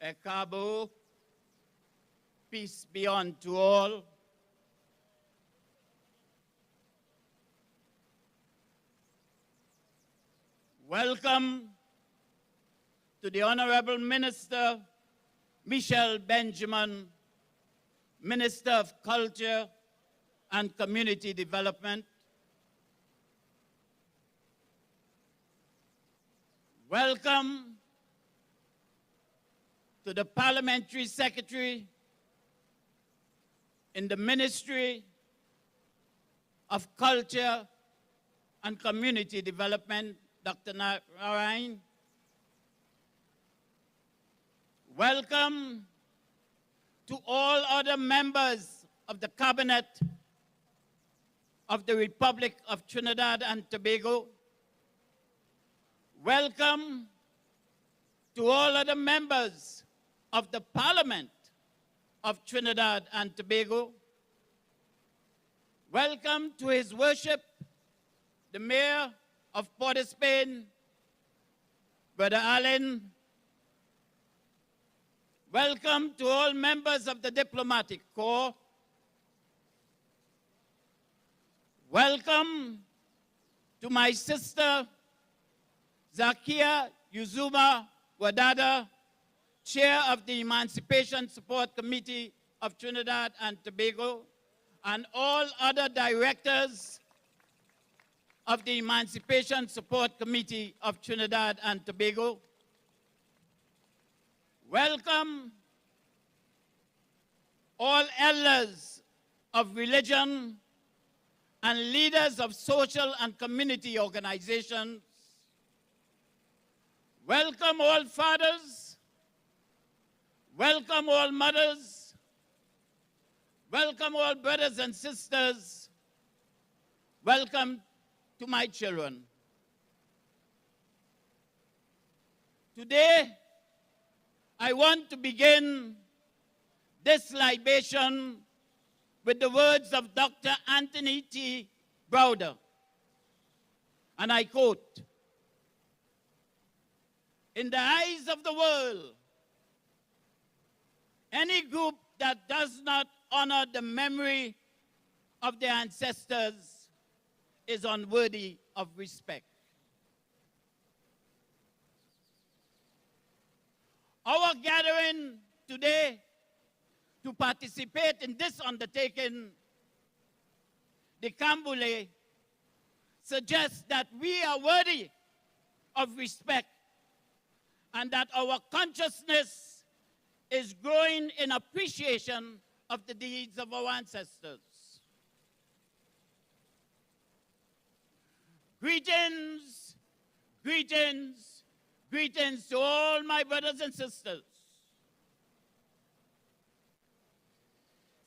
Ekabo, peace be unto all. Welcome to the Honorable Minister, Michelle Benjamin, Minister of Culture and Community Development. Welcome to the Parliamentary Secretary in the Ministry of Culture and Community Development, Dr. Narayan. Welcome to all other members of the Cabinet of the Republic of Trinidad and Tobago. Welcome to all other members of the Parliament of Trinidad and Tobago. Welcome to His Worship, the Mayor of Port of Spain, Brother Allen. Welcome to all members of the Diplomatic Corps. Welcome to my sister, Zakia Yuzuma Wadada, Chair of the Emancipation Support Committee of Trinidad and Tobago, and all other directors of the Emancipation Support Committee of Trinidad and Tobago. Welcome all elders of religion and leaders of social and community organizations. Welcome all fathers. Welcome all mothers. Welcome all brothers and sisters. Welcome to my children. Today, I want to begin this libation with the words of Dr. Anthony T. Browder. And I quote, "In the eyes of the world, any group that does not honor the memory of their ancestors is unworthy of respect." Our gathering today to participate in this undertaking, the Kambule, suggests that we are worthy of respect and that our consciousness is growing in appreciation of the deeds of our ancestors. Greetings, greetings, greetings to all my brothers and sisters.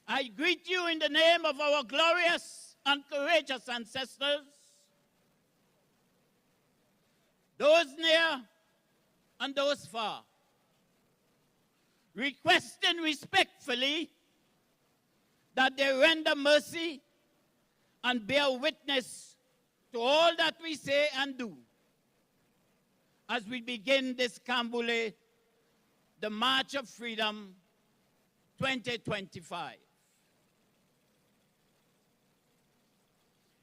I greet you in the name of our glorious and courageous ancestors, those near and those far, requesting respectfully that they render mercy and bear witness to all that we say and do as we begin this Kambule, the March of Freedom 2025.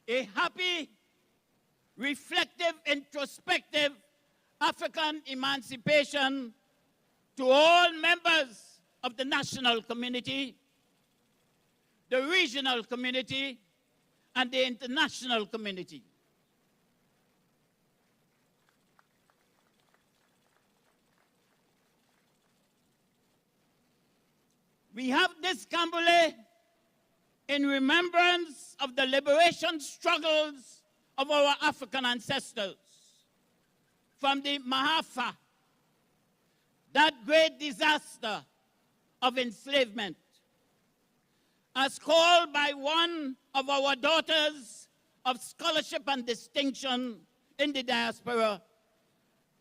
A happy, reflective, introspective African emancipation to all members of the national community, the regional community, and the international community. We have this Kambule in remembrance of the liberation struggles of our African ancestors from the Mahafa, that great disaster of enslavement, as called by one of our daughters of scholarship and distinction in the diaspora,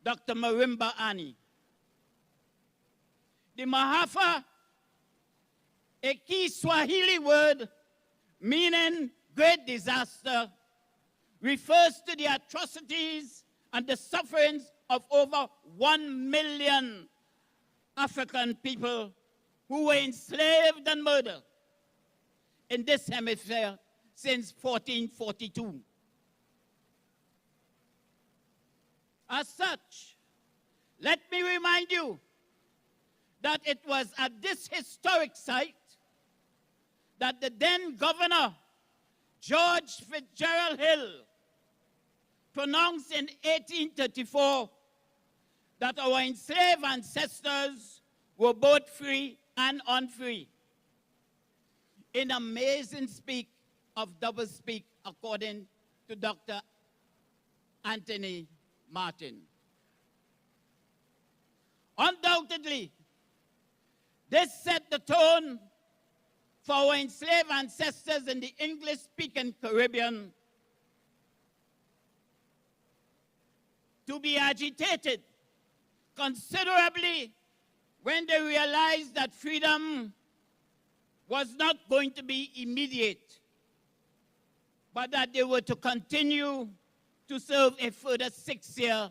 Dr. Marimba Ani. The Mahafa, a key Swahili word meaning great disaster, refers to the atrocities and the sufferings of over 1 million African people who were enslaved and murdered in this hemisphere since 1442. As such, let me remind you that it was at this historic site that the then governor, George Fitzgerald Hill, pronounced in 1834 that our enslaved ancestors were both free and unfree. In amazing speak of double speak, according to Dr. Anthony Martin. Undoubtedly, this set the tone for our enslaved ancestors in the English-speaking Caribbean to be agitated considerably when they realized that freedom was not going to be immediate, but that they were to continue to serve a further 6-year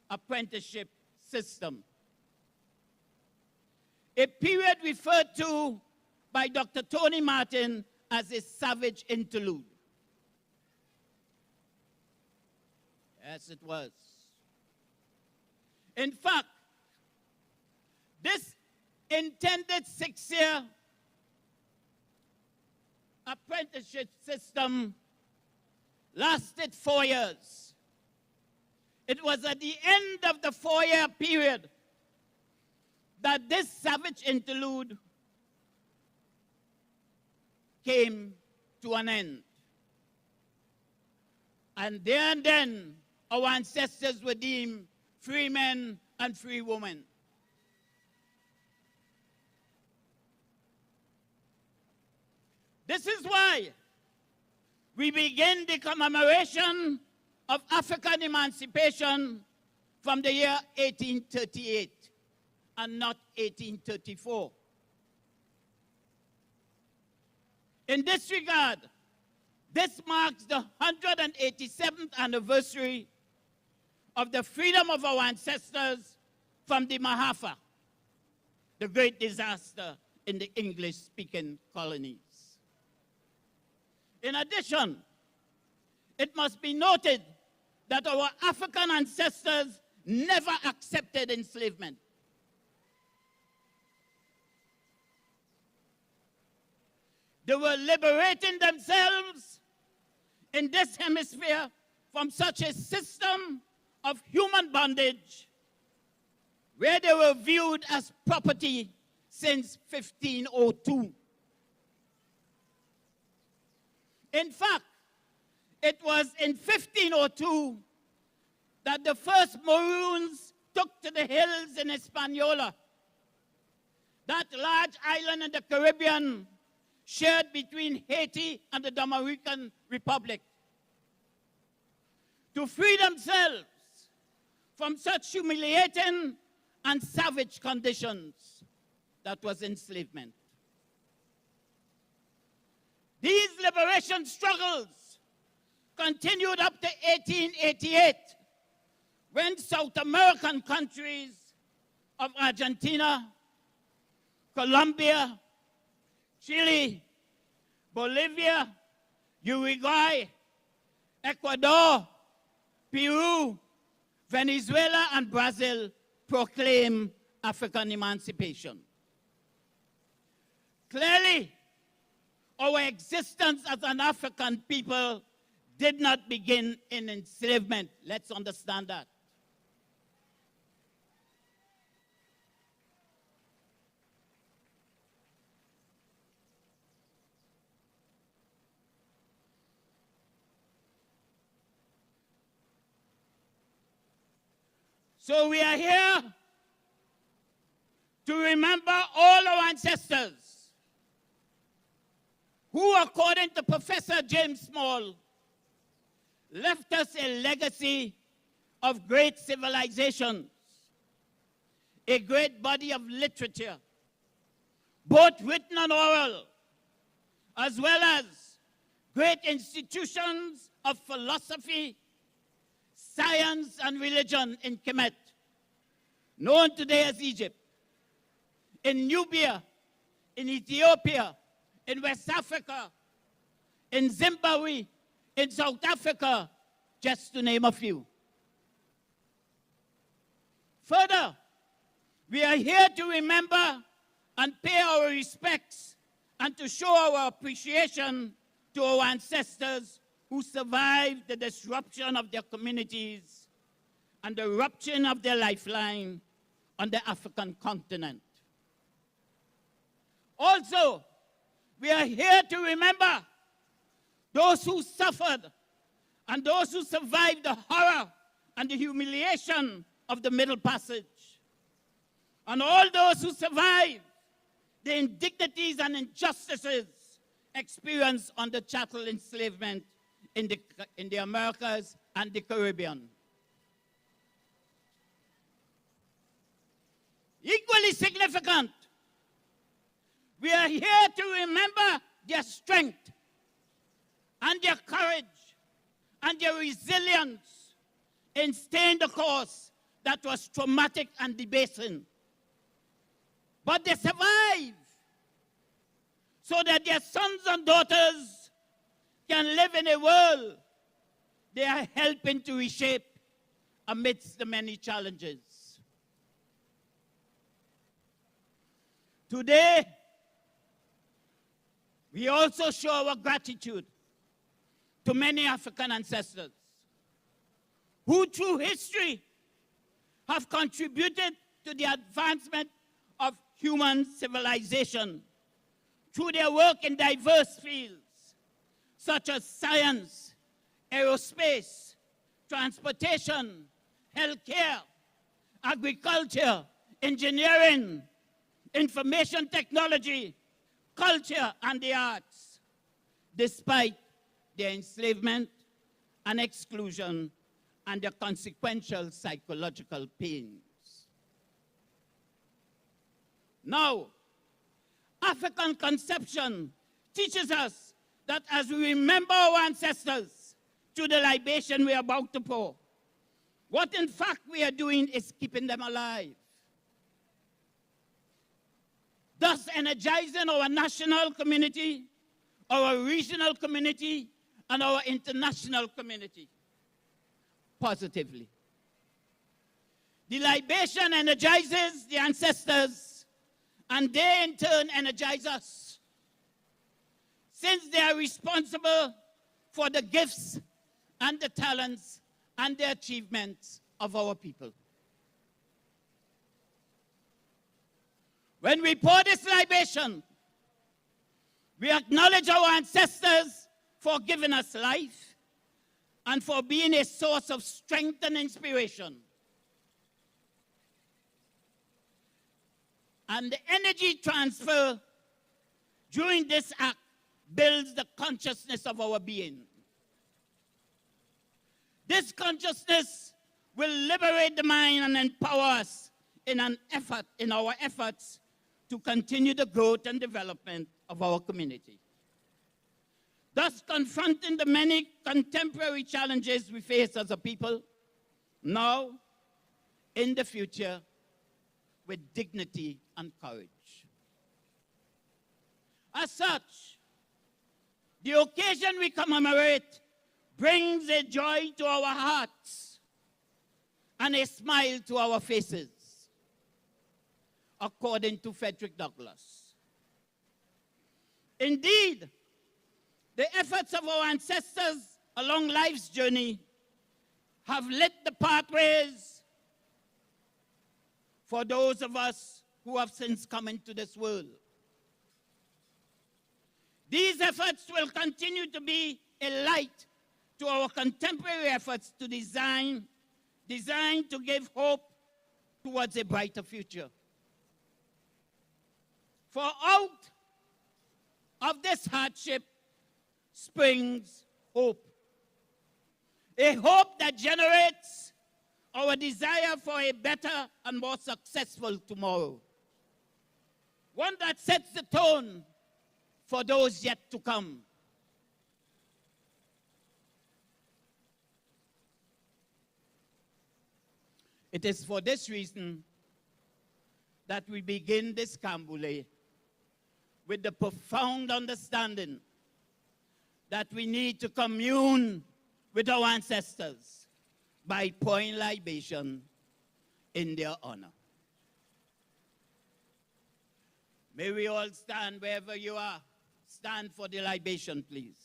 apprenticeship system. A period referred to by Dr. Tony Martin as a savage interlude. Yes, it was. In fact, this intended 6-year apprenticeship system lasted 4 years. It was at the end of the 4-year period that this savage interlude came to an end. And there and then, our ancestors were deemed free men and free women. This is why we begin the commemoration of African emancipation from the year 1838 and not 1834. In this regard, this marks the 187th anniversary of the freedom of our ancestors from the Mahafa, the great disaster in the English-speaking colonies. In addition, it must be noted that our African ancestors never accepted enslavement. They were liberating themselves in this hemisphere from such a system of human bondage where they were viewed as property since 1502. In fact, it was in 1502 that the first Maroons took to the hills in Hispaniola, that large island in the Caribbean shared between Haiti and the Dominican Republic, to free themselves from such humiliating and savage conditions that was enslavement. These liberation struggles continued up to 1888, when South American countries of Argentina, Colombia, Chile, Bolivia, Uruguay, Ecuador, Peru, Venezuela, and Brazil proclaimed African emancipation. Clearly, our existence as an African people did not begin in enslavement. Let's understand that. So we are here to remember all our ancestors who, according to Professor James Small, left us a legacy of great civilizations, a great body of literature, both written and oral, as well as great institutions of philosophy, science, and religion in Kemet, known today as Egypt. in Nubia, in Ethiopia, in West Africa, in Zimbabwe, in South Africa, just to name a few. Further, we are here to remember and pay our respects and to show our appreciation to our ancestors who survived the disruption of their communities and the rupturing of their lifeline on the African continent. Also, we are here to remember those who suffered and those who survived the horror and the humiliation of the Middle Passage, and all those who survived the indignities and injustices experienced under chattel enslavement in the Americas and the Caribbean. Equally significant, we are here to remember their strength and their courage and their resilience in staying the course that was traumatic and debasing. But they survived so that their sons and daughters can live in a world they are helping to reshape amidst the many challenges. Today, we also show our gratitude to many African ancestors who through history have contributed to the advancement of human civilization through their work in diverse fields such as science, aerospace, transportation, healthcare, agriculture, engineering, information technology, culture, and the arts, despite their enslavement and exclusion and their consequential psychological pains. Now, African conception teaches us that as we remember our ancestors through the libation we are about to pour, what in fact we are doing is keeping them alive, thus energizing our national community, our regional community, and our international community positively. The libation energizes the ancestors, and they in turn energize us, since they are responsible for the gifts and the talents and the achievements of our people. When we pour this libation, we acknowledge our ancestors for giving us life and for being a source of strength and inspiration. And the energy transfer during this act builds the consciousness of our being. This consciousness will liberate the mind and empower us in our efforts to continue the growth and development of our community, thus confronting the many contemporary challenges we face as a people, now, in the future, with dignity and courage. As such, the occasion we commemorate brings a joy to our hearts and a smile to our faces, according to Frederick Douglass. Indeed, the efforts of our ancestors along life's journey have lit the pathways for those of us who have since come into this world. These efforts will continue to be a light to our contemporary efforts to designed to give hope towards a brighter future. For out of this hardship springs hope. A hope that generates our desire for a better and more successful tomorrow. One that sets the tone for those yet to come. It is for this reason that we begin this Kambule with the profound understanding that we need to commune with our ancestors by pouring libation in their honor. May we all stand wherever you are. Stand for the libation, please.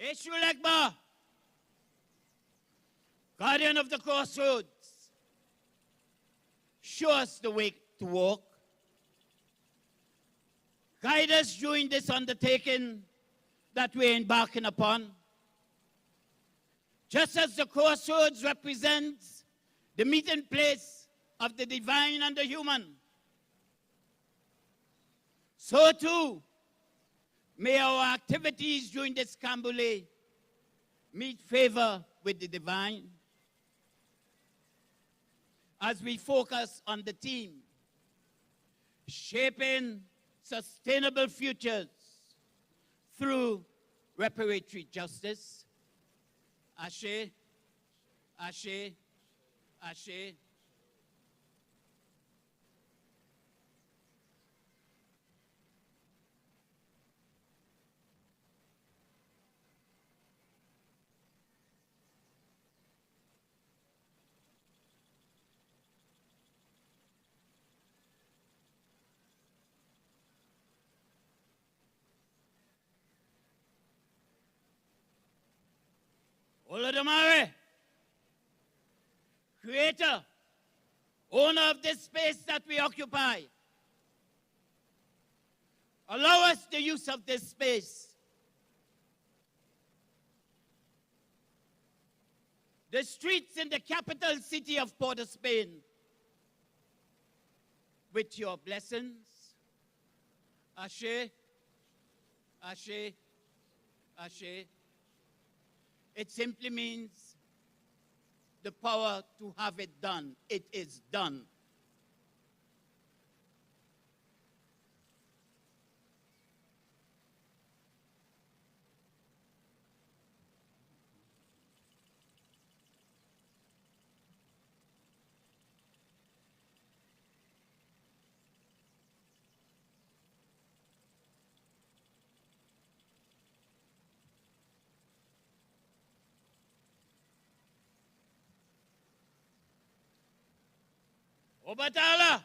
Eshulekba, guardian of the crossroads, show us the way to walk. Guide us during this undertaking that we're embarking upon. Just as the crossroads represents the meeting place of the divine and the human, so too may our activities during this Kambule meet favor with the divine as we focus on the theme, shaping sustainable futures through reparatory justice. Ashe, Ashe, Ashe. Olodumare, creator, owner of this space that we occupy, allow us the use of this space. The streets in the capital city of Port of Spain, with your blessings. Ashe, Ashe, Ashe. It simply means the power to have it done. It is done. Obatala,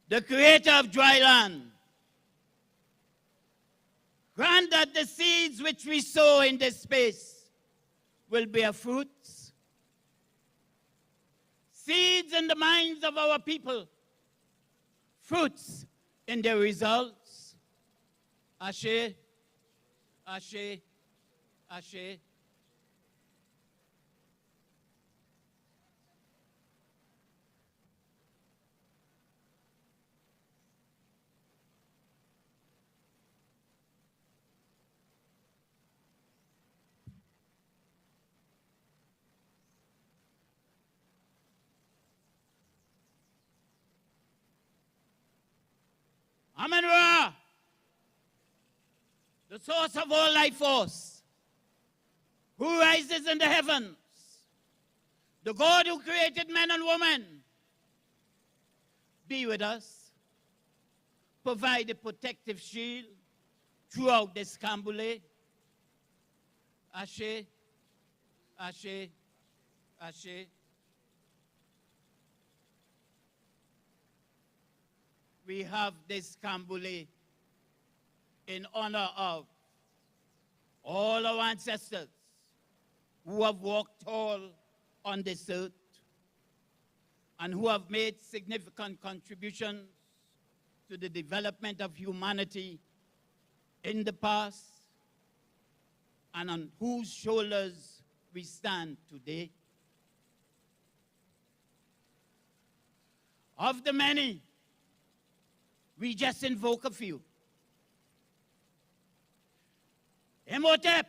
the creator of dry land, grant that the seeds which we sow in this space will bear fruits, seeds in the minds of our people, fruits in their results. Ashe, Ashe, Ashe. Amen-Ra, the source of all life force, who rises in the heavens, the God who created men and women, be with us, provide a protective shield throughout this Kambule. Ashe, Ashe, Ashe. We have this Kambule in honor of all our ancestors who have walked tall on this earth and who have made significant contributions to the development of humanity in the past and on whose shoulders we stand today. Of the many, we just invoke a few. Imhotep,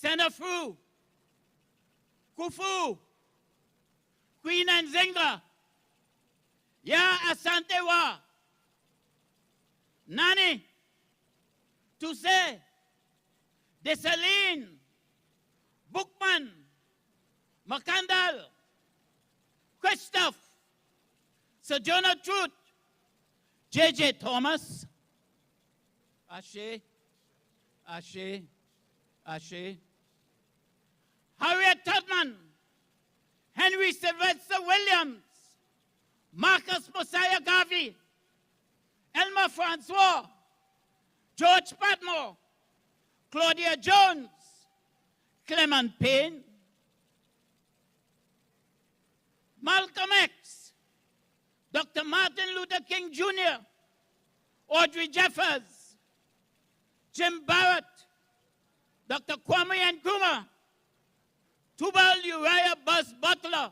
Senefru, Khufu, Queen Nzinga, Ya Asantewa, Nani, Tuse, Dessalines, Bookman, Makandal, Christophe, Sojourner Truth, J.J. Thomas, Ashe, Ashe, Ashe, Harriet Tubman, Henry Sylvester Williams, Marcus Mosiah Garvey, Elmer Francois, George Padmore, Claudia Jones, Clement Payne, Malcolm X, Dr. Martin Luther King Jr., Audrey Jeffers, Jim Barrett, Dr. Kwame Nkrumah, Tubal Uriah Buzz Butler,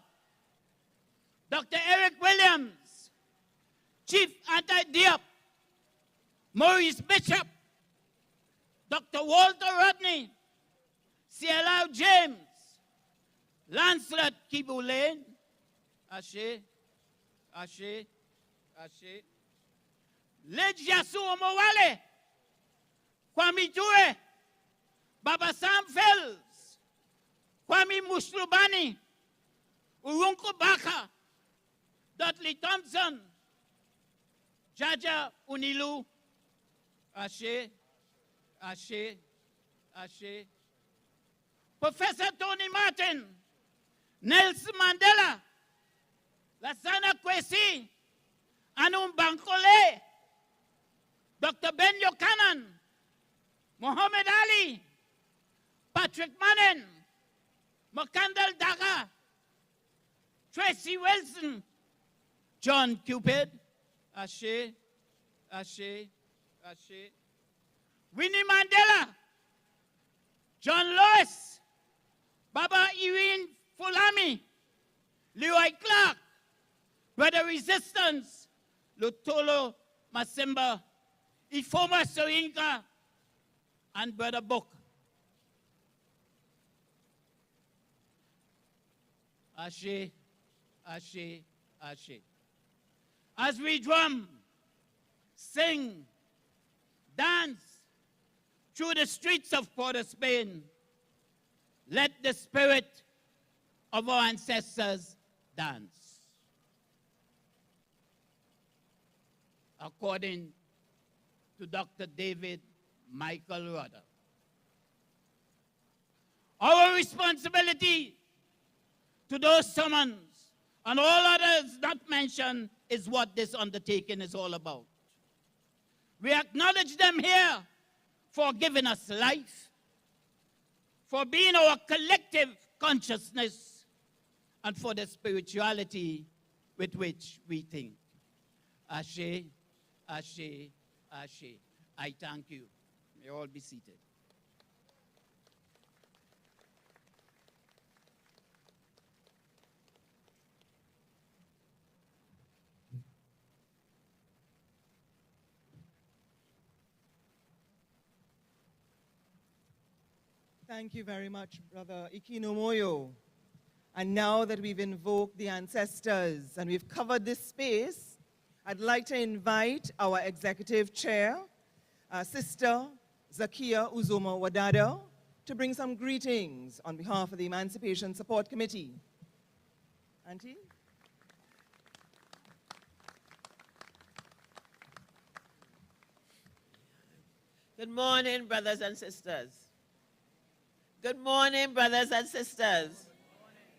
Dr. Eric Williams, Chief Anti-Diop, Maurice Bishop, Dr. Walter Rodney, C.L.R. James, Lancelot Kambule, Ashe, Ashe, Ashe, Lejiasu Omowale, Kwame Ture, Baba Sam Fells, Kwame Mushlubani, Urunku Baka, Dudley Thompson, Jaja Unilu, Ashe, Ashe, Ashe, Professor Tony Martin, Nelson Mandela, Lassana Kwesi, Anum Bankole, Dr. Ben Yokanan, Muhammad Ali, Patrick Manning, Mokandal Daga, Tracy Wilson, John Cupid, Ashe, Ashe, Ashe, Winnie Mandela, John Lewis, Baba Irene Fulami, Leroy Clark, Brother Resistance, Lutolo Masimba, Ifoma Soyinka, and Brother Book. Ashe, Ashe, Ashe. As we drum, sing, dance through the streets of Port of Spain, let the spirit of our ancestors dance. According to Dr. David Michael Rudder. Our responsibility to those summons and all others not mentioned is what this undertaking is all about. We acknowledge them here for giving us life, for being our collective consciousness, and for the spirituality with which we think. Ashe, Ashe, Ashe. I thank you. May all be seated. Thank you very much, Brother Ikinomoyo. And now that we've invoked the ancestors and we've covered this space, I'd like to invite our Executive Chair, Sister Zakia Uzoma Wadada, to bring some greetings on behalf of the Emancipation Support Committee. Auntie? Good morning, brothers and sisters. Good morning, brothers and sisters.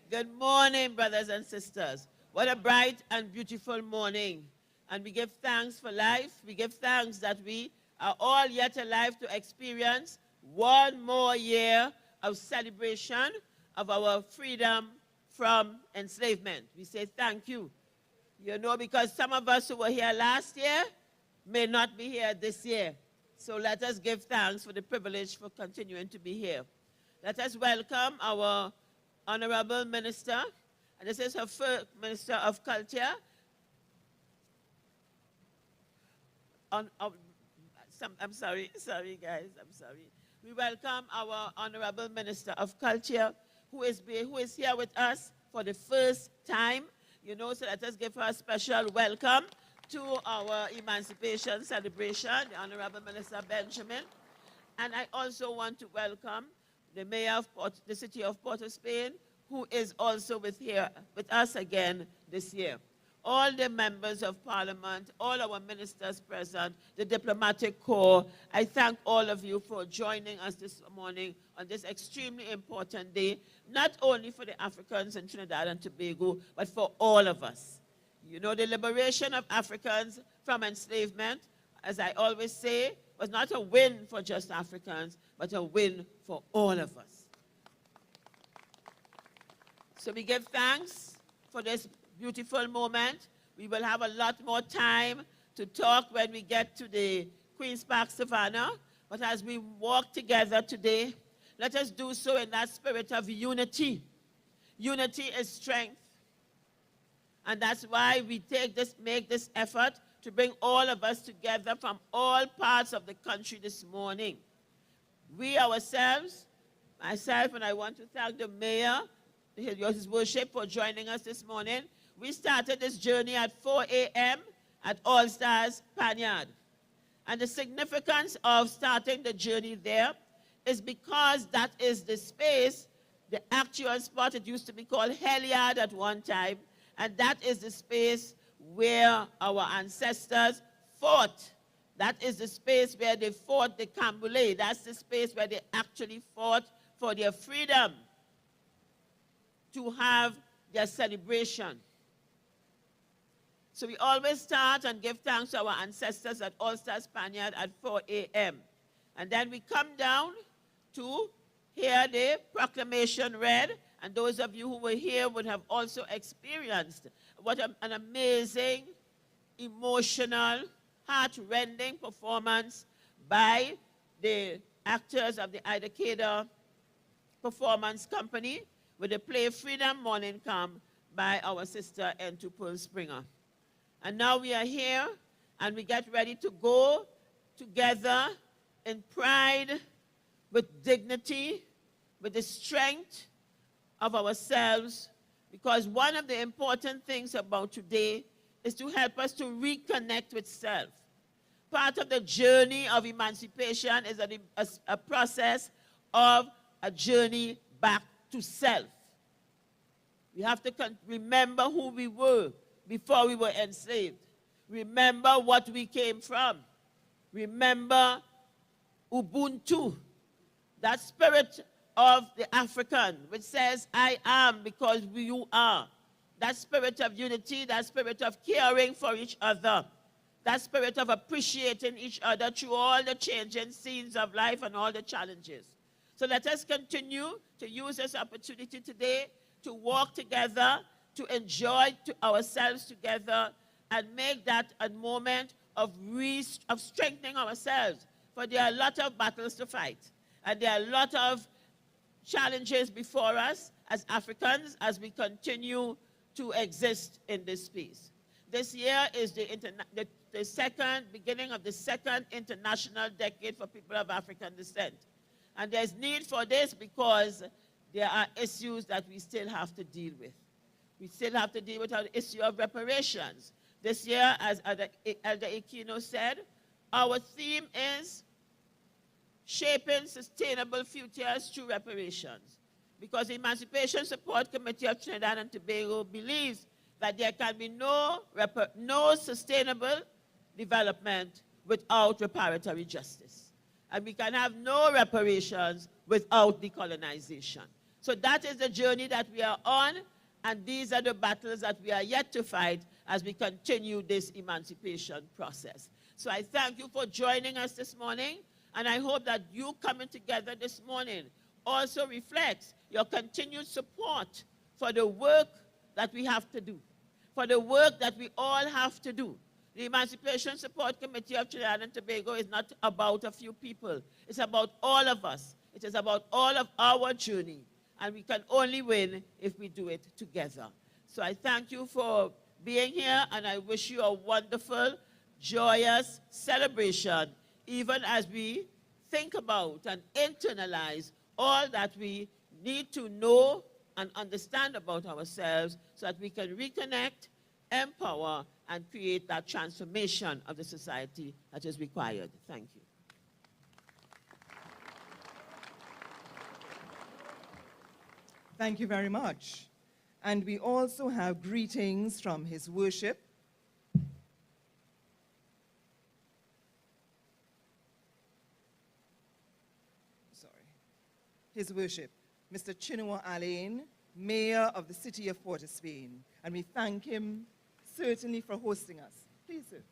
Good morning, brothers and sisters. What a bright and beautiful morning. And we give thanks for life. We give thanks that we are all yet alive to experience one more year of celebration of our freedom from enslavement. We say thank you. You know, because some of us who were here last year, may not be here this year. So let us give thanks for the privilege for continuing to be here. Let us welcome our Honorable Minister, and this is her first Minister of Culture. I'm sorry guys, I'm sorry. We welcome our Honorable Minister of Culture, who is here with us for the first time. You know, so let us give her a special welcome to our Emancipation celebration, the Honorable Minister Benjamin. And I also want to welcome the Mayor of the City of Port of Spain, who is also with us again this year. All the members of Parliament, all our ministers present, the diplomatic corps, I thank all of you for joining us this morning on this extremely important day, not only for the Africans in Trinidad and Tobago, but for all of us. You know, the liberation of Africans from enslavement, as I always say, was not a win for just Africans, but a win for all of us. So we give thanks for this beautiful moment. We will have a lot more time to talk when we get to the Queen's Park Savannah. But as we walk together today, let us do so in that spirit of unity. Unity is strength. And that's why we make this effort to bring all of us together from all parts of the country this morning. We ourselves, myself, and I want to thank the Mayor, His Worship, for joining us this morning. We started this journey at 4 a.m. at All Stars Panyard. And the significance of starting the journey there is because that is the space, the actual spot. It used to be called Heliard at one time, and that is the space where our ancestors fought. That is the space where they fought the Kambule. That's the space where they actually fought for their freedom to have their celebration. So we always start and give thanks to our ancestors at All Stars Spaniard at 4 a.m. And then we come down to hear the proclamation read. And those of you who were here would have also experienced what an amazing, emotional, heart-rending performance by the actors of the Ida Kader Performance Company with the play Freedom Morning Come by our sister N2 Pearl Springer. And now we are here and we get ready to go together in pride, with dignity, with the strength of ourselves, because one of the important things about today is to help us to reconnect with self. Part of the journey of emancipation is a process of a journey back to self. We have to remember who we were before we were enslaved. Remember what we came from. Remember Ubuntu, that spirit of the African, which says, I am because you are. That spirit of unity, that spirit of caring for each other, that spirit of appreciating each other through all the changing scenes of life and all the challenges. So let us continue to use this opportunity today to walk together, to enjoy ourselves together, and make that a moment of strengthening ourselves. For there are a lot of battles to fight, and there are a lot of challenges before us as Africans as we continue to exist in this space. This year is the beginning of the second international decade for people of African descent. And there's need for this because there are issues that we still have to deal with. We still have to deal with the issue of reparations. This year, as Elder Aquino said, our theme is shaping sustainable futures through reparations. Because the Emancipation Support Committee of Trinidad and Tobago believes that there can be no sustainable development without reparatory justice. And we can have no reparations without decolonization. So that is the journey that we are on, and these are the battles that we are yet to fight as we continue this emancipation process. So I thank you for joining us this morning, and I hope that you coming together this morning also reflects your continued support for the work that we have to do, for the work that we all have to do. The Emancipation Support Committee of Trinidad and Tobago is not about a few people. It's about all of us. It is about all of our journey. And we can only win if we do it together. So I thank you for being here, and I wish you a wonderful, joyous celebration, even as we think about and internalize all that we need to know and understand about ourselves so that we can reconnect, empower, and create that transformation of the society that is required. Thank you. Thank you very much. And we also have greetings from His Worship. His Worship, Mr. Chinua Alain, Mayor of the City of Port of Spain. And we thank him certainly for hosting us. Please, sir.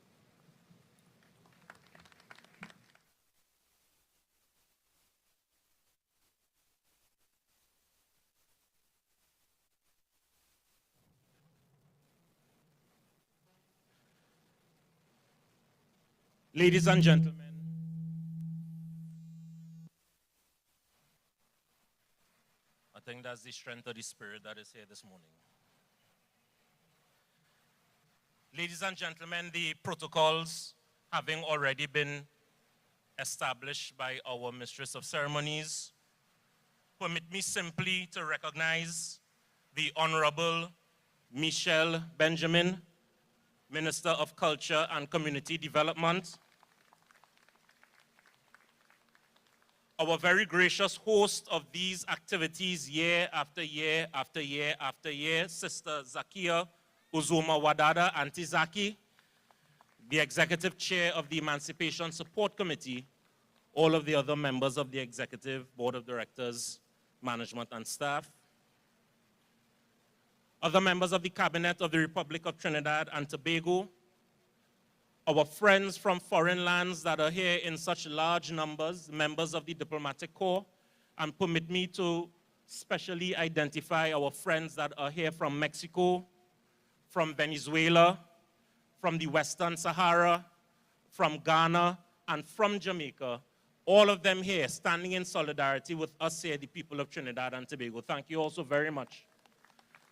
Ladies and gentlemen, I think that's the strength of the spirit that is here this morning. Ladies and gentlemen, the protocols having already been established by our Mistress of Ceremonies, permit me simply to recognize the Honorable Michelle Benjamin, Minister of Culture and Community Development, our very gracious host of these activities year after year after year after year, Sister Zakia Uzoma Wadada, Auntie Zaki, the Executive Chair of the Emancipation Support Committee, all of the other members of the Executive Board of Directors, management and staff, other members of the Cabinet of the Republic of Trinidad and Tobago, our friends from foreign lands that are here in such large numbers, members of the Diplomatic Corps, and permit me to specially identify our friends that are here from Mexico, from Venezuela, from the Western Sahara, from Ghana, and from Jamaica, all of them here standing in solidarity with us here, the people of Trinidad and Tobago. Thank you also very much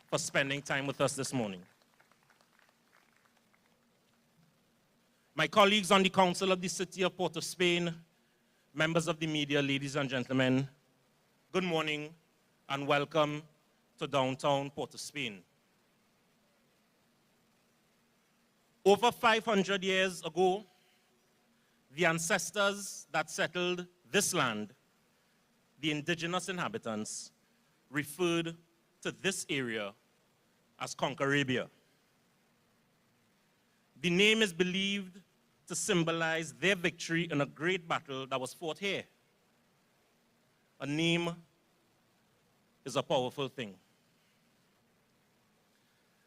for spending time with us this morning. My colleagues on the Council of the City of Port of Spain, members of the media, ladies and gentlemen, good morning and welcome to downtown Port of Spain. Over 500 years ago, the ancestors that settled this land, the indigenous inhabitants, referred to this area as Conquerabia. The name is believed to symbolize their victory in a great battle that was fought here. A name is a powerful thing.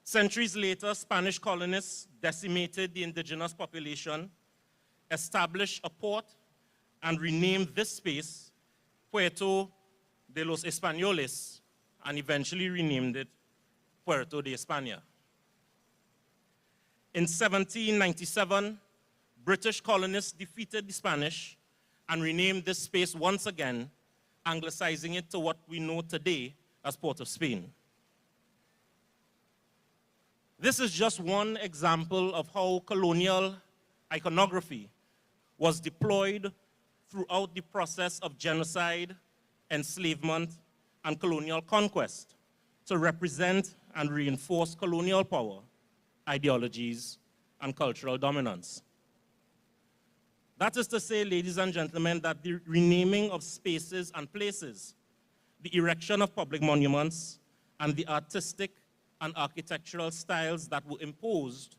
Centuries later, Spanish colonists decimated the indigenous population, established a port, and renamed this space Puerto de los Españoles, and eventually renamed it Puerto de España. In 1797, British colonists defeated the Spanish and renamed this space once again, anglicizing it to what we know today as Port of Spain. This is just one example of how colonial iconography was deployed throughout the process of genocide, enslavement, and colonial conquest to represent and reinforce colonial power, ideologies, and cultural dominance. That is to say, ladies and gentlemen, that the renaming of spaces and places, the erection of public monuments, and the artistic and architectural styles that were imposed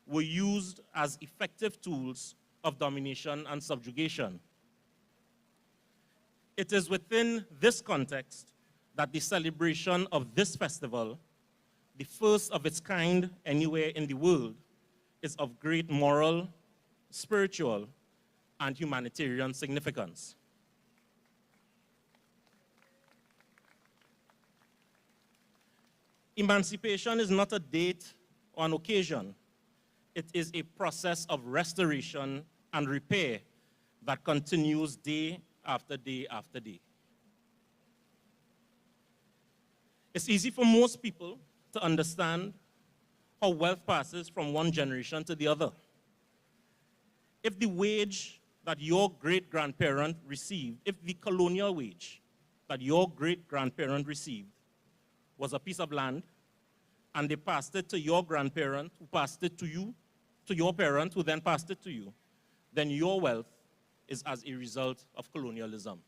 were used as effective tools of domination and subjugation. It is within this context that the celebration of this festival, the first of its kind anywhere in the world, is of great moral, spiritual, and humanitarian significance. Emancipation is not a date or an occasion. it is a process of restoration and repair that continues day after day after day. It's easy for most people to understand how wealth passes from one generation to the other. If the wage that your great-grandparent received, if the colonial wage that your great-grandparent received was a piece of land, and they passed it to your grandparent, who passed it to you, to your parent, who then passed it to you, then your wealth is as a result of colonialism.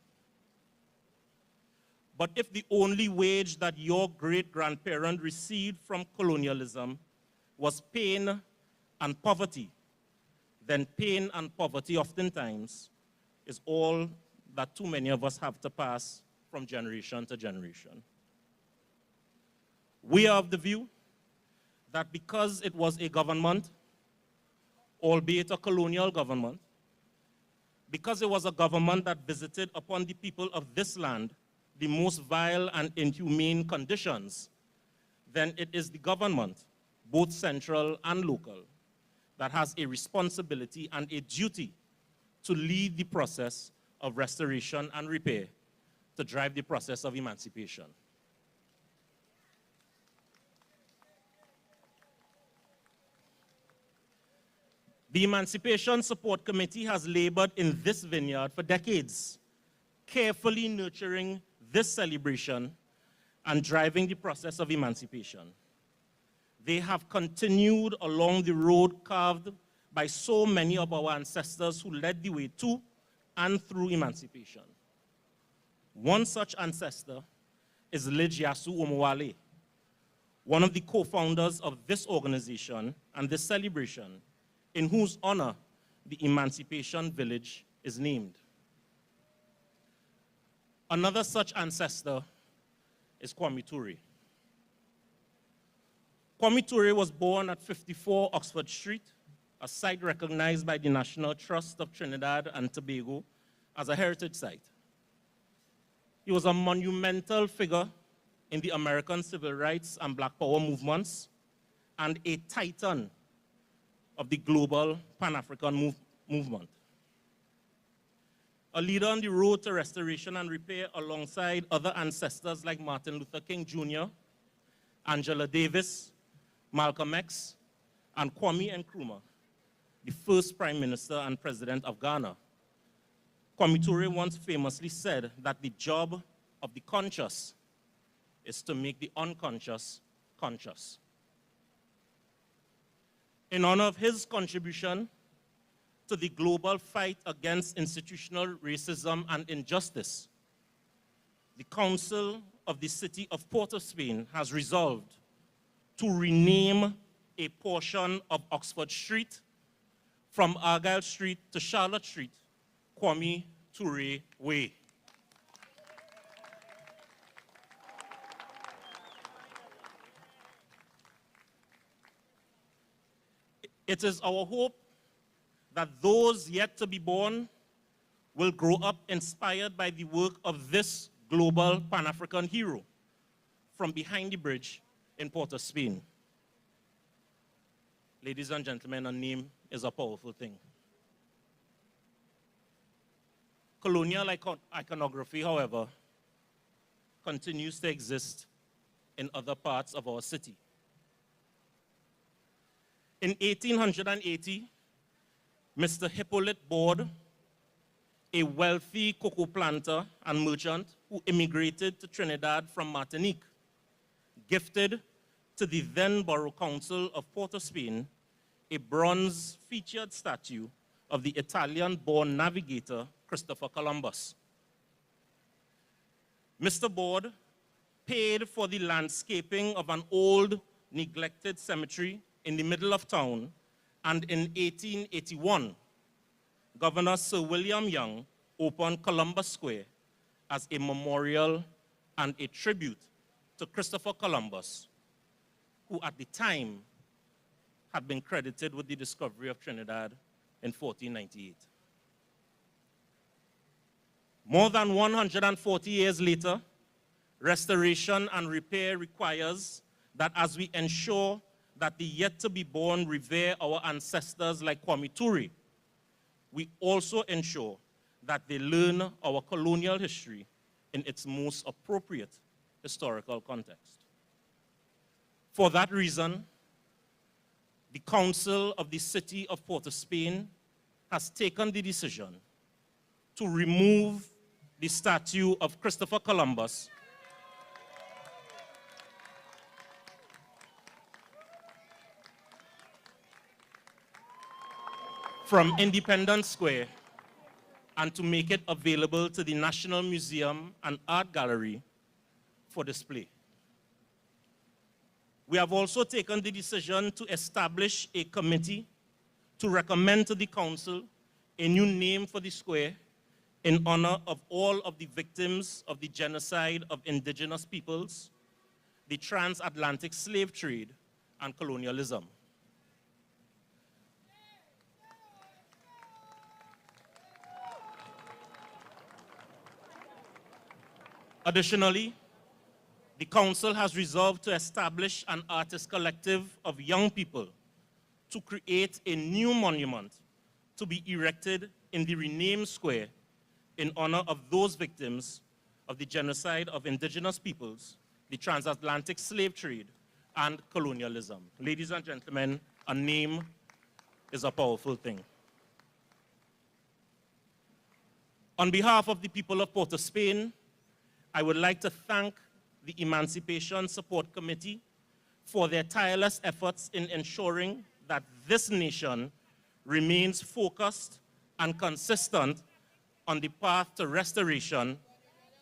But if the only wage that your great-grandparent received from colonialism was pain and poverty, then pain and poverty oftentimes is all that too many of us have to pass from generation to generation. We are of the view that because it was a government, albeit a colonial government, because it was a government that visited upon the people of this land the most vile and inhumane conditions, then it is the government, both central and local, that has a responsibility and a duty to lead the process of restoration and repair, to drive the process of emancipation. The Emancipation Support Committee has labored in this vineyard for decades, carefully nurturing this celebration and driving the process of emancipation. They have continued along the road carved by so many of our ancestors who led the way to and through emancipation. One such ancestor is Lidyasu Omowale, one of the co-founders of this organization and this celebration, in whose honor the Emancipation Village is named. Another such ancestor is Kwame Ture. Kwame Ture was born at 54 Oxford Street, a site recognized by the National Trust of Trinidad and Tobago as a heritage site. He was a monumental figure in the American civil rights and Black Power movements and a titan of the global Pan-African movement. A leader on the road to restoration and repair alongside other ancestors like Martin Luther King Jr., Angela Davis, Malcolm X, and Kwame Nkrumah, the first Prime Minister and President of Ghana. Kwame Ture once famously said that the job of the conscious is to make the unconscious conscious. In honor of his contribution to the global fight against institutional racism and injustice, the Council of the City of Port of Spain has resolved to rename a portion of Oxford Street from Argyle Street to Charlotte Street, Kwame Ture Way. It is our hope that those yet to be born will grow up inspired by the work of this global Pan-African hero from behind the bridge in Port of Spain. Ladies and gentlemen, a name is a powerful thing. Colonial iconography, however, continues to exist in other parts of our city. In 1880, Mr. Hippolyte Borde, a wealthy cocoa planter and merchant who immigrated to Trinidad from Martinique, gifted to the then Borough Council of Port of Spain a bronze featured statue of the Italian-born navigator Christopher Columbus. Mr. Borde paid for the landscaping of an old, neglected cemetery in the middle of town, and in 1881, Governor Sir William Young opened Columbus Square as a memorial and a tribute to Christopher Columbus, who at the time had been credited with the discovery of Trinidad in 1498. More than 140 years later, restoration and repair requires that as we ensure that the yet-to-be-born revere our ancestors like Kwame Ture, we also ensure that they learn our colonial history in its most appropriate historical context. For that reason, the Council of the City of Port of Spain has taken the decision to remove the statue of Christopher Columbus from Independence Square and to make it available to the National Museum and Art Gallery for display. We have also taken the decision to establish a committee to recommend to the Council a new name for the square in honor of all of the victims of the genocide of indigenous peoples, the transatlantic slave trade, and colonialism. Additionally, the Council has resolved to establish an artist collective of young people to create a new monument to be erected in the renamed square in honor of those victims of the genocide of indigenous peoples, the transatlantic slave trade, and colonialism. Ladies and gentlemen, a name is a powerful thing. On behalf of the people of Port of Spain, I would like to thank the Emancipation Support Committee for their tireless efforts in ensuring that this nation remains focused and consistent on the path to restoration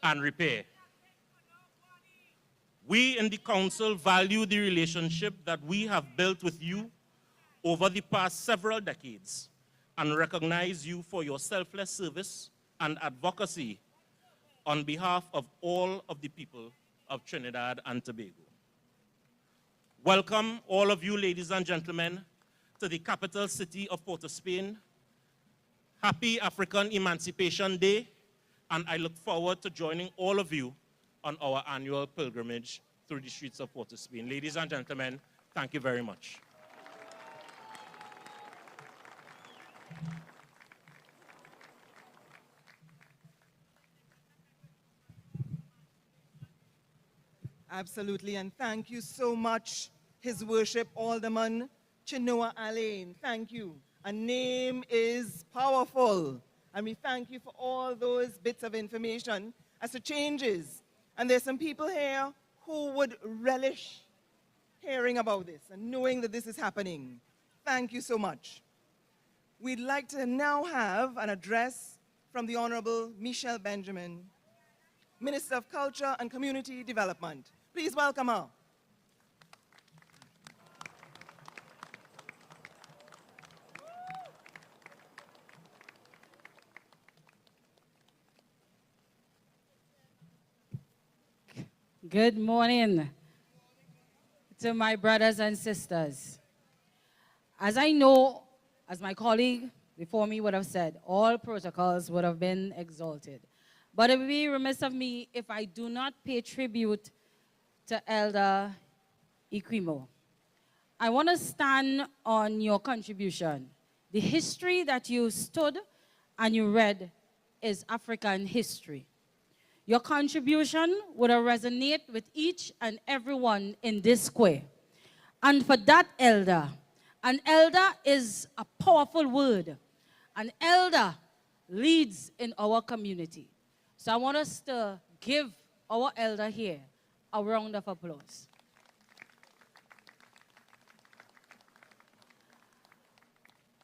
and repair. We in the Council value the relationship that we have built with you over the past several decades and recognize you for your selfless service and advocacy on behalf of all of the people of Trinidad and Tobago. Welcome, all of you, ladies and gentlemen, to the capital city of Port of Spain. Happy African Emancipation Day, and I look forward to joining all of you on our annual pilgrimage through the streets of Port of Spain. Ladies and gentlemen, thank you very much. Absolutely, and thank you so much, His Worship Alderman Chinoa Alain. Thank you. A name is powerful, and we thank you for all those bits of information as to changes. And there's some people here who would relish hearing about this and knowing that this is happening. Thank you so much. We'd like to now have an address from the Honorable Michelle Benjamin, Minister of Culture and Community Development. Please welcome her. Good morning to my brothers and sisters. As I know, as my colleague before me would have said, all protocols would have been exalted. But it would be remiss of me if I do not pay tribute to Elder Ikwimo. I want to stand on your contribution. The history that you stood and you read is African history. Your contribution would resonate with each and everyone in this square. And for that elder, an elder is a powerful word. An elder leads in our community. So I want us to give our elder here a round of applause.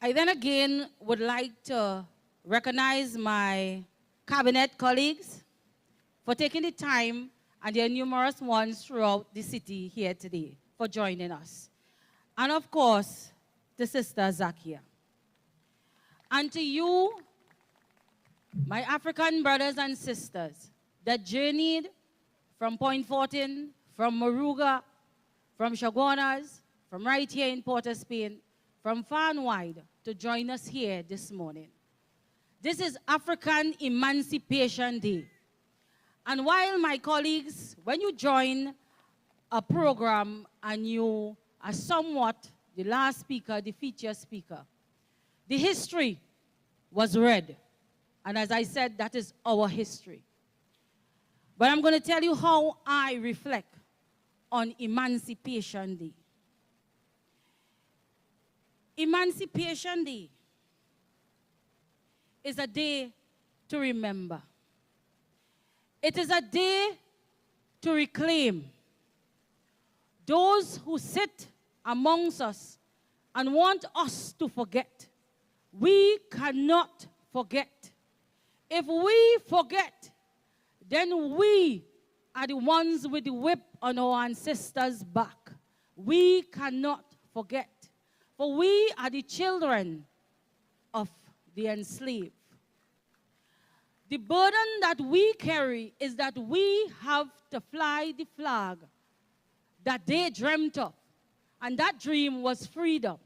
I then again would like to recognize my cabinet colleagues for taking the time, and there are numerous ones throughout the city here today, for joining us. And of course, to Sister Zakia. And to you, my African brothers and sisters that journeyed from Point Fortin, from Moruga, from Chaguanas, from right here in Port of Spain, from far and wide to join us here this morning. This is African Emancipation Day. And while my colleagues, when you join a program and you as somewhat the last speaker, the feature speaker. The history was read. And as I said, that is our history. But I'm going to tell you how I reflect on Emancipation Day. Emancipation Day is a day to remember. It is a day to reclaim those who sit amongst us and want us to forget. We cannot forget. If we forget, then we are the ones with the whip on our ancestors' back. We cannot forget. For we are the children of the enslaved. The burden that we carry is that we have to fly the flag that they dreamt of. And that dream was freedom.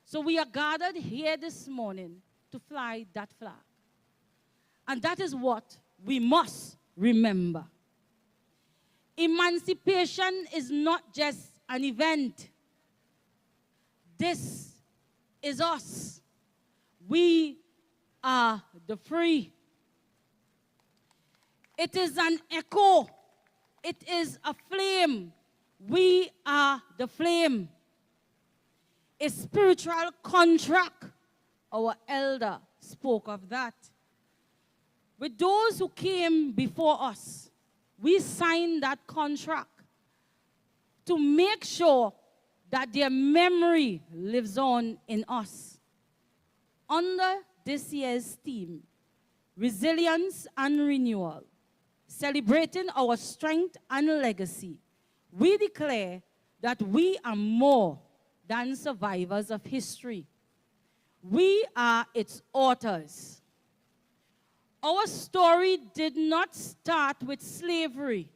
So we are gathered here this morning to fly that flag. And that is what we must remember. Emancipation is not just an event. This is us. We are the free. It is an echo. It is a flame. We are the flame. A spiritual contract. Our elder spoke of that. With those who came before us, we signed that contract to make sure that their memory lives on in us. Under this year's theme, Resilience and Renewal, celebrating our strength and legacy, we declare that we are more than survivors of history. We are its authors. Our story did not start with slavery.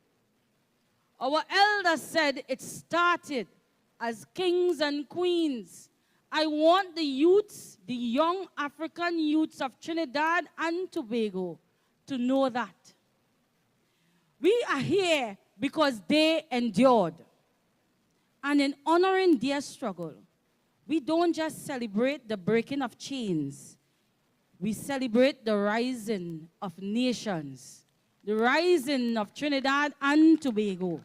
Our elders said it started as kings and queens. I want the youths, the young African youths of Trinidad and Tobago to know that. We are here because they endured. And in honoring their struggle, we don't just celebrate the breaking of chains. We celebrate the rising of nations, the rising of Trinidad and Tobago,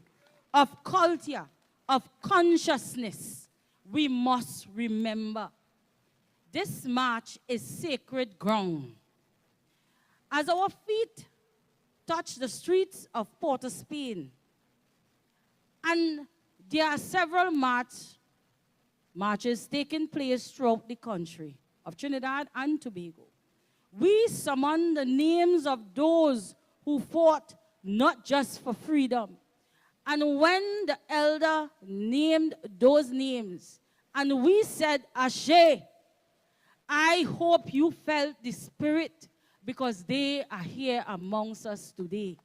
of culture, of consciousness. We must remember this march is sacred ground. As our feet touch the streets of Port of Spain, and there are several marches taking place throughout the country of Trinidad and Tobago. We summon the names of those who fought not just for freedom. And when the elder named those names, and we said, Ashe, I hope you felt the spirit because they are here amongst us today.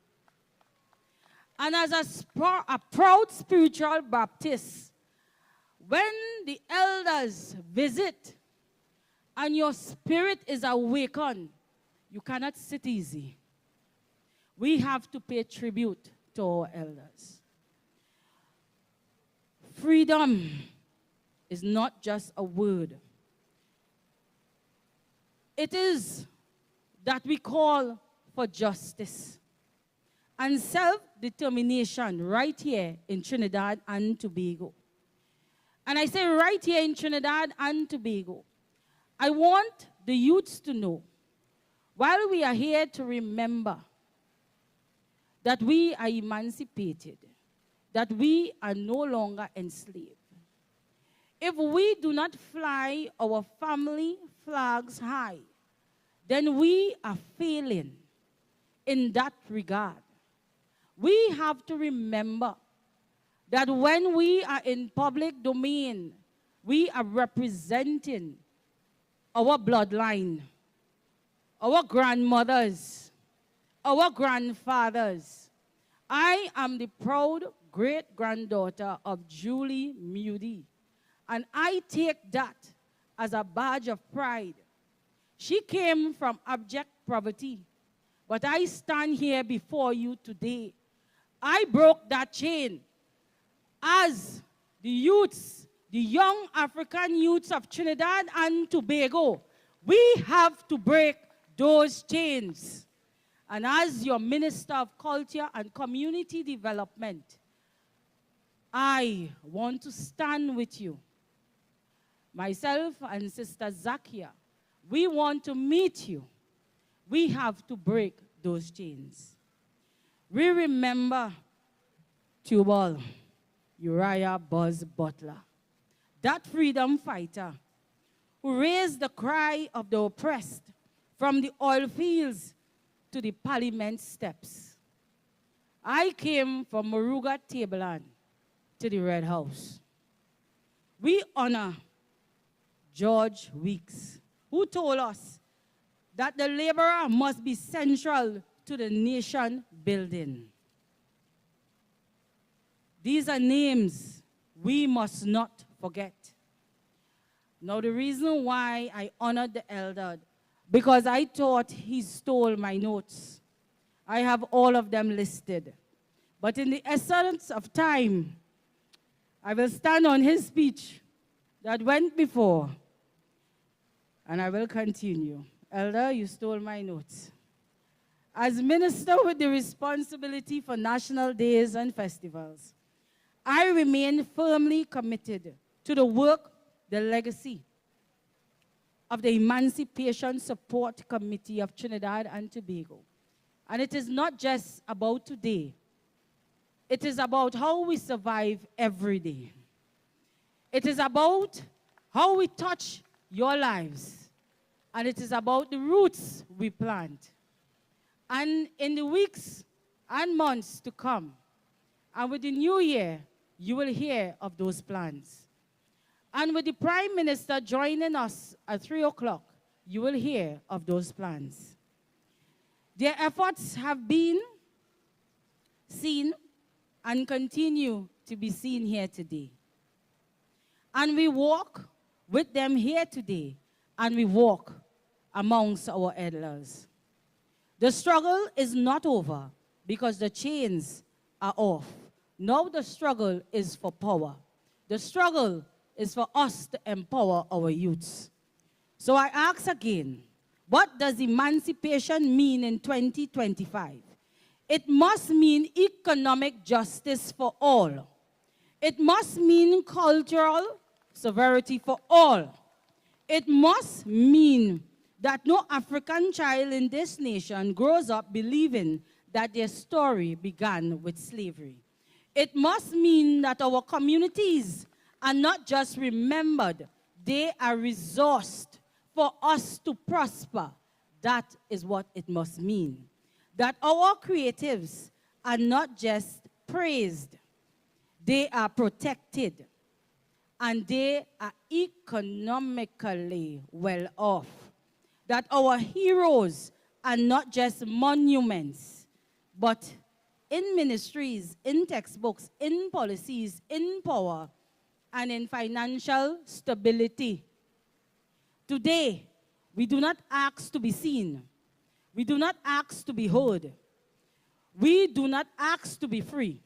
And as a proud spiritual Baptist, when the elders visit and your spirit is awakened, you cannot sit easy. We have to pay tribute to our elders. Freedom is not just a word. It is that we call for justice and self-determination right here in Trinidad and Tobago. And I say right here in Trinidad and Tobago, I want the youths to know, while we are here to remember that we are emancipated, that we are no longer enslaved. If we do not fly our family flags high, then we are failing in that regard. We have to remember that when we are in public domain, we are representing our bloodline, our grandmothers, our grandfathers. I am the proud great-granddaughter of Julie Moody, and I take that as a badge of pride. She came from abject poverty, but I stand here before you today. I broke that chain as the youths, the young African youths of Trinidad and Tobago, we have to break those chains. And as your Minister of Culture and Community Development, I want to stand with you. Myself and Sister Zakia, we want to meet you. We have to break those chains. We remember Tubal, Uriah Buzz Butler, that freedom fighter who raised the cry of the oppressed from the oil fields to the parliament steps. I came from Moruga Tableland to the Red House. We honor George Weeks, who told us that the laborer must be central to the nation building. These are names we must not forget. Now, the reason why I honored the elder, because I thought he stole my notes. I have all of them listed. But in the essence of time, I will stand on his speech that went before, and I will continue. Elder, you stole my notes. As minister with the responsibility for national days and festivals, I remain firmly committed to the work, the legacy of the Emancipation Support Committee of Trinidad and Tobago. And it is not just about today. It is about how we survive every day. It is about how we touch your lives. And it is about the roots we plant. And in the weeks and months to come, and with the new year, you will hear of those plans. And with the Prime Minister joining us at 3 o'clock, you will hear of those plans. Their efforts have been seen and continue to be seen here today. And we walk with them here today, and we walk amongst our elders. The struggle is not over because the chains are off. Now the struggle is for power. The struggle is for us to empower our youths. So I ask again, what does emancipation mean in 2025? It must mean economic justice for all. It must mean cultural sovereignty for all. It must mean that no African child in this nation grows up believing that their story began with slavery. It must mean that our communities are not just remembered, they are resourced for us to prosper. That is what it must mean. That our creatives are not just praised, they are protected, and they are economically well off. That our heroes are not just monuments, but in ministries, in textbooks, in policies, in power, and in financial stability. Today, we do not ask to be seen. We do not ask to be heard. We do not ask to be free.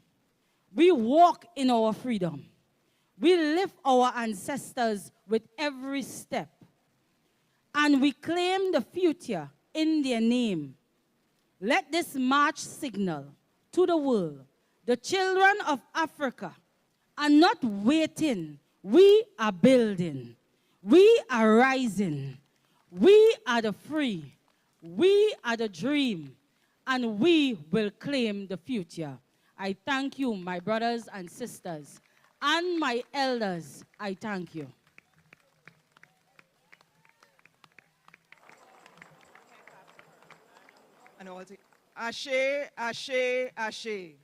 We walk in our freedom. We lift our ancestors with every step. And we claim the future in their name. Let this march signal to the world, the children of Africa are not waiting. We are building. We are rising. We are the free. We are the dream. And we will claim the future. I thank you, my brothers and sisters, and my elders. I thank you. And all the Ashe, Ashe, Ashe.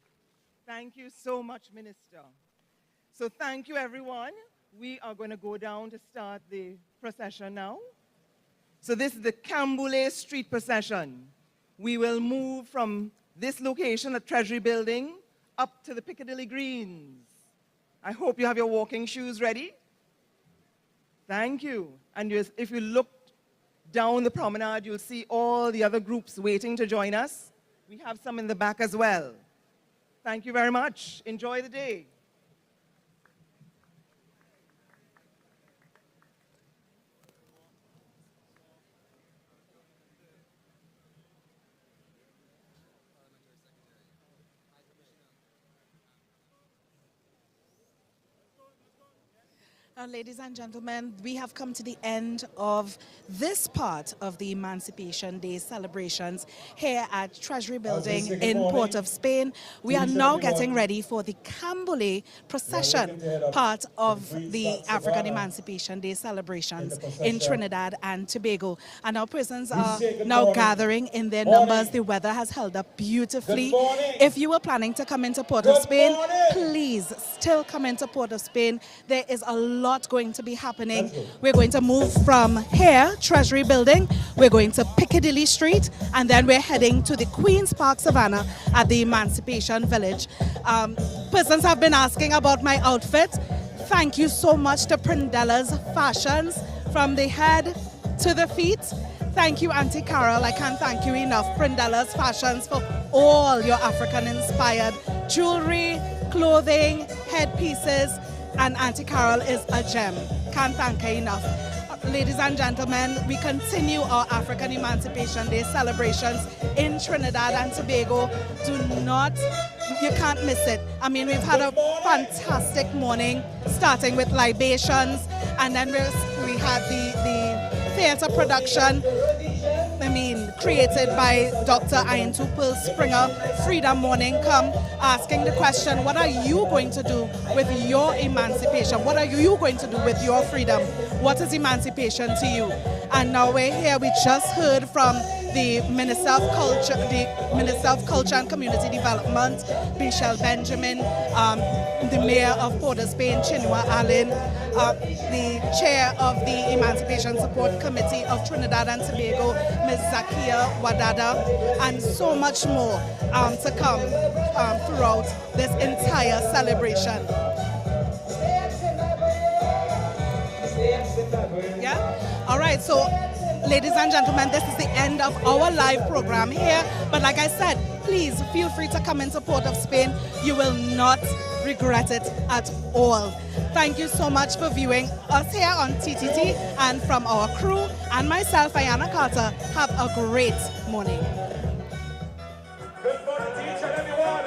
Thank you so much, Minister. So thank you, everyone. We are going to go down to start the procession now. So this is the Kambule Street procession. We will move from this location at Treasury Building up to the Piccadilly Greens. I hope you have your walking shoes ready. Thank you. And if you look down the promenade, you'll see all the other groups waiting to join us. We have some in the back as well. Thank you very much. Enjoy the day. Ladies and gentlemen, we have come to the end of this part of the Emancipation Day celebrations here at Treasury Building in Port of Spain. We are now getting ready for the Kambule procession part of the African Emancipation Day celebrations in Trinidad and Tobago. And our persons are now gathering in their numbers. The weather has held up beautifully. If you were planning to come into Port of Spain, please still come into Port of Spain. There is a lot going to be happening. We're going to move from here, Treasury Building, we're going to Piccadilly Street, and then we're heading to the Queen's Park Savannah at the Emancipation Village. Persons have been asking about my outfit. Thank you so much to Prindella's Fashions from the head to the feet. Thank you, Auntie Carol. I can't thank you enough. Prindella's Fashions for all your African-inspired jewelry, clothing, headpieces, and Auntie Carol is a gem. Can't thank her enough. Ladies and gentlemen, we continue our African Emancipation Day celebrations in Trinidad and Tobago. You can't miss it. I mean, we've had a fantastic morning, starting with libations, and then we had the theater production, created by Dr. Ayantu Pearl Springer, Freedom Morning Come, asking the question, what are you going to do with your emancipation? What are you going to do with your freedom? What is emancipation to you? And now we're here, we just heard from the Minister of Culture and Community Development, Michelle Benjamin, the Mayor of Port of Spain, Chinua Allen, the Chair of the Emancipation Support Committee of Trinidad and Tobago, Ms. Zakia Wadada, and so much more to come throughout this entire celebration. Yeah? All right, so ladies and gentlemen, this is the end of our live program here. But like I said, please feel free to come into Port of Spain. You will not regret it at all. Thank you so much for viewing us here on TTT, and from our crew and myself, Ayana Carter, have a great morning. Good morning to each and everyone.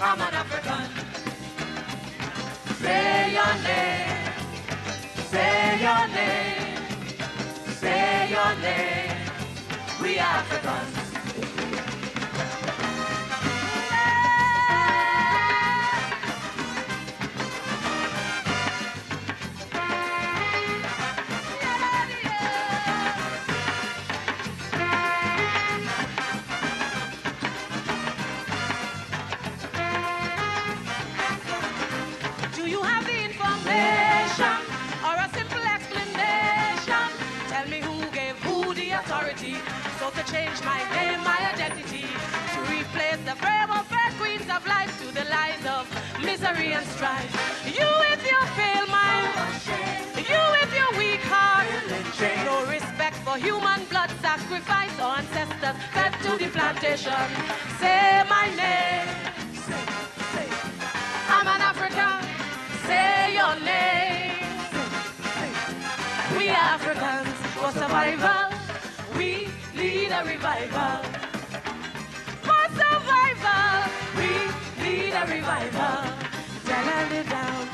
I'm an African. Say your name. Say your name. Say your name. We Africans. Do you have the information or a simple explanation? Tell me who gave who the authority so to change my name, my identity, to replace the frame of fair queens of life to the lies of misery and strife. You with your pale mind, you with your weak heart, no respect for human blood sacrifice or ancestors fed to the plantation. Say my name. I'm an African. Say your name. We Africans for survival. We need a revival. For survival, we need a revival. Down it down.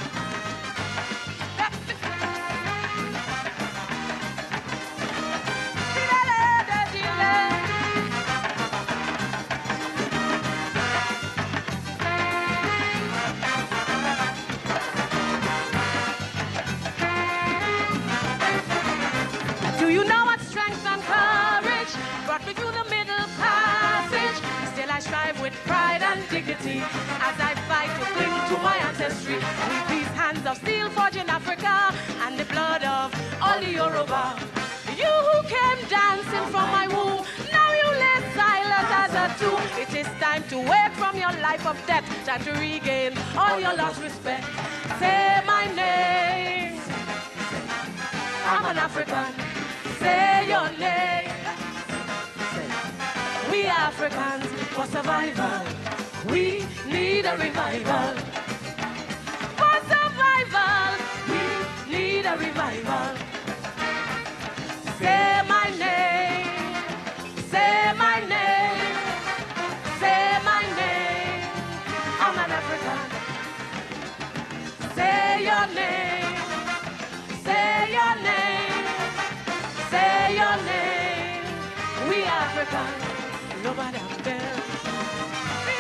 Do you know what strength and courage brought me through the middle passage? Still I strive with pride and dignity as I fight to cling to my ancestry. With these hands of steel forged in Africa and the blood of all the Yoruba. You who came dancing from my womb, now you lay silent as a tomb. It is time to wake from your life of death, time to regain all your lost respect. Say my name. I'm an African. Say your name. We Africans for survival. We need a revival. For survival, we need a revival. Say my name. Say my name. Say my name. I'm an African. Say your name. Say your name. Say your name. We Africans. Nobody out there. Be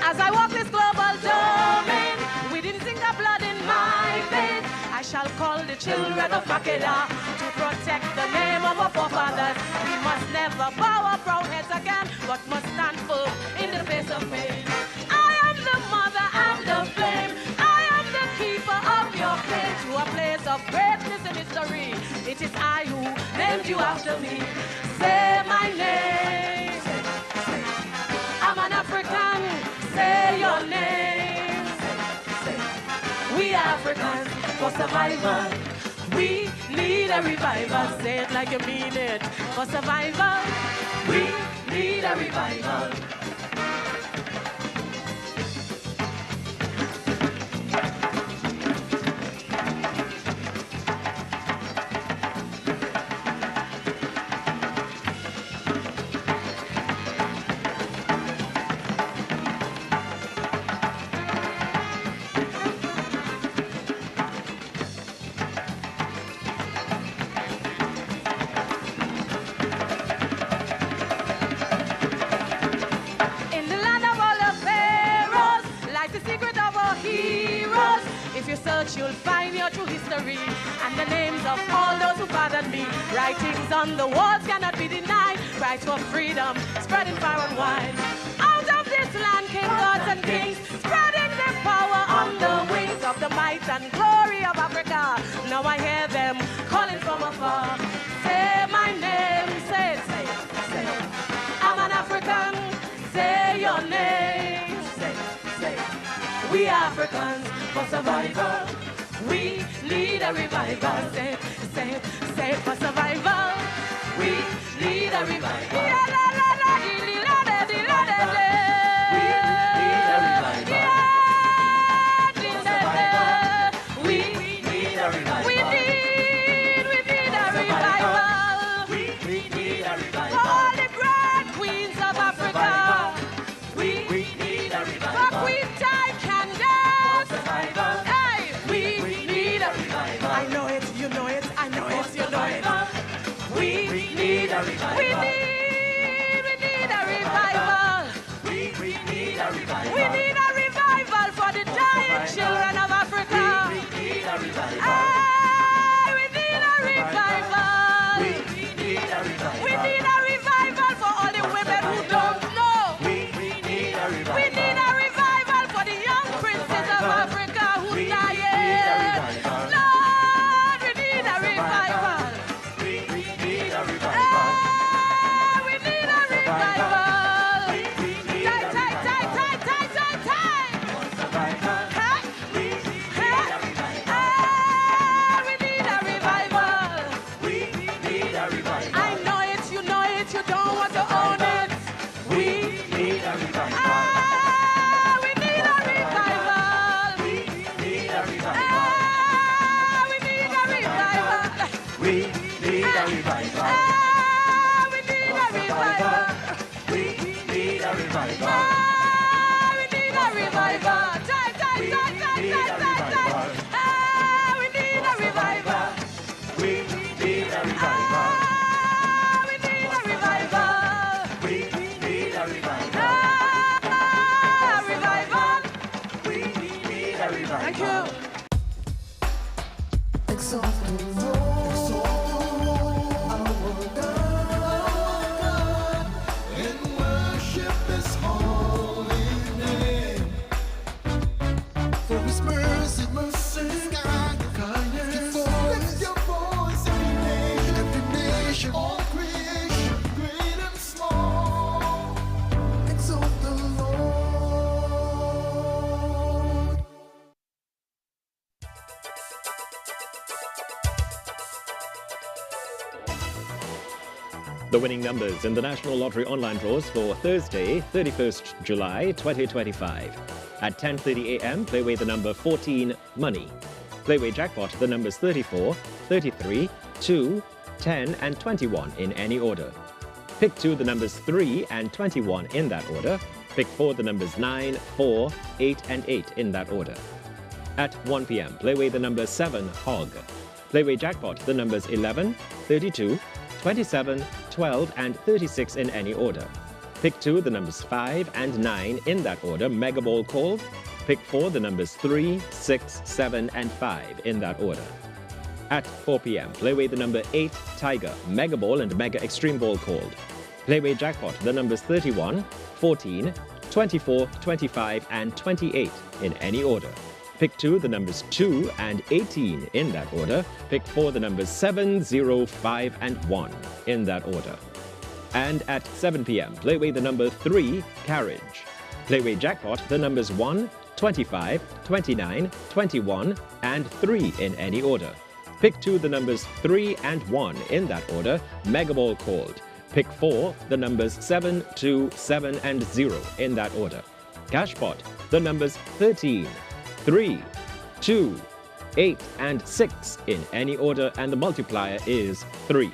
as I walk this global domain, within single blood in my veins, I shall call the children of Makeda to protect the name of our forefathers. We must never bow our proud heads again, but must stand firm in the face of pain. I am the mother and the flame. I am the keeper of your faith to a place of greatness in history. It is I who named you after me. Say my name. I'm an African. Say your name. We Africans for survival. We need a revival. Say it like you mean it. For survival, we need a revival. You'll find your true history and the names of all those who fathered me. Writings on the walls cannot be denied. Cries for freedom, spreading far and wide. Out of this land came gods and kings, spreading their power on the wings of the might and glory of Africa. Now I hear them calling from afar. Say my name, say it, say it, say it. I'm an African, say your name, say it, say it. We Africans for survival. We need a revival. Say it, say it, say it for survival. We need a revival. a revival. We need a revival. We need a revival. We need a revival for the dying children of Africa. We need a revival. We need a revival. We need a revival. We need a revival for all the women who don't know. We need a revival. We need a revival for the young princes of Africa who dying. Lord, we need a revival. We need a revival. We need a revival. Thank you. The winning numbers in the National Lottery online draws for Thursday, 31st July 2025. At 10:30 a.m., play away the number 14, Money. Play away jackpot the numbers 34, 33, 2, 10 and 21 in any order. Pick 2 the numbers 3 and 21 in that order. Pick 4 the numbers 9, 4, 8 and 8 in that order. At 1 p.m., play away the number 7, Hog. Play away jackpot the numbers 11, 32, 27, 12 and 36 in any order. Pick 2 the numbers 5 and 9 in that order, Mega Ball called. Pick 4 the numbers 3, 6, 7 and 5 in that order. At 4 p.m., play away the number 8, Tiger, Mega Ball and Mega Extreme Ball called. Play away jackpot the numbers 31, 14, 24, 25 and 28 in any order. Pick 2 the numbers 2 and 18 in that order. Pick 4 the numbers 7, 0, 5 and 1 in that order. And at 7 p.m., play away the number 3, Carriage. Play away jackpot the numbers 1, 25, 29, 21 and 3 in any order. Pick 2 the numbers 3 and 1 in that order, Mega Ball called. Pick 4 the numbers 7, 2, 7 and 0 in that order. Cash pot the numbers 13, 3, 2, 8 and 6 in any order, and the multiplier is 3.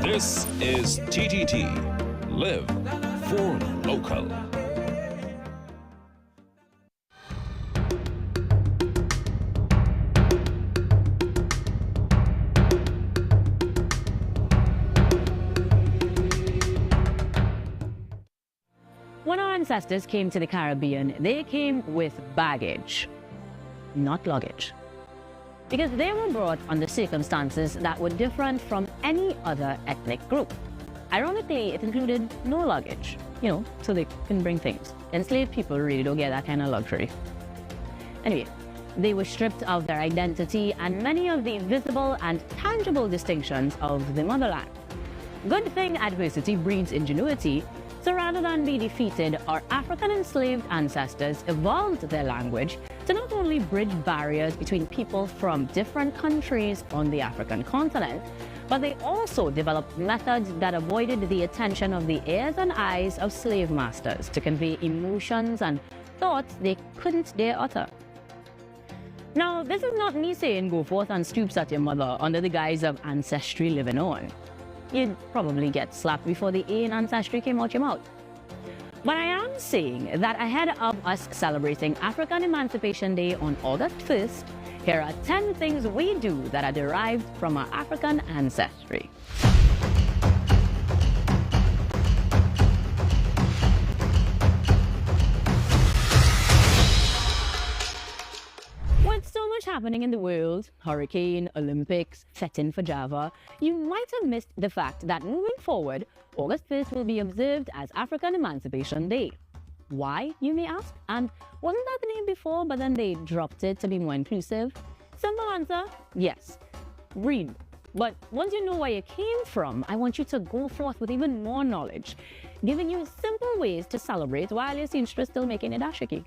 This is TTT. Live for local. When our ancestors came to the Caribbean, they came with baggage, not luggage. Because they were brought under circumstances that were different from any other ethnic group. Ironically, it included no luggage, so they can bring things. Enslaved people really don't get that kind of luxury. Anyway, they were stripped of their identity and many of the visible and tangible distinctions of the motherland. Good thing adversity breeds ingenuity, so rather than be defeated, our African enslaved ancestors evolved their language to not only bridge barriers between people from different countries on the African continent, but they also developed methods that avoided the attention of the ears and eyes of slave masters to convey emotions and thoughts they couldn't dare utter. Now, this is not me saying go forth and stoops at your mother under the guise of ancestry living on. You'd probably get slapped before the A in ancestry came out your mouth. But I am saying that ahead of us celebrating African Emancipation Day on August 1st, here are 10 things we do that are derived from our African ancestry. With so much happening in the world, hurricane, Olympics, setting for Java, you might have missed the fact that moving forward, August 1st will be observed as African Emancipation Day. Why, you may ask? And wasn't that the name before, but then they dropped it to be more inclusive? Simple answer, yes. Read. But once you know where you came from, I want you to go forth with even more knowledge, giving you simple ways to celebrate while your seamstress still making it dashiki.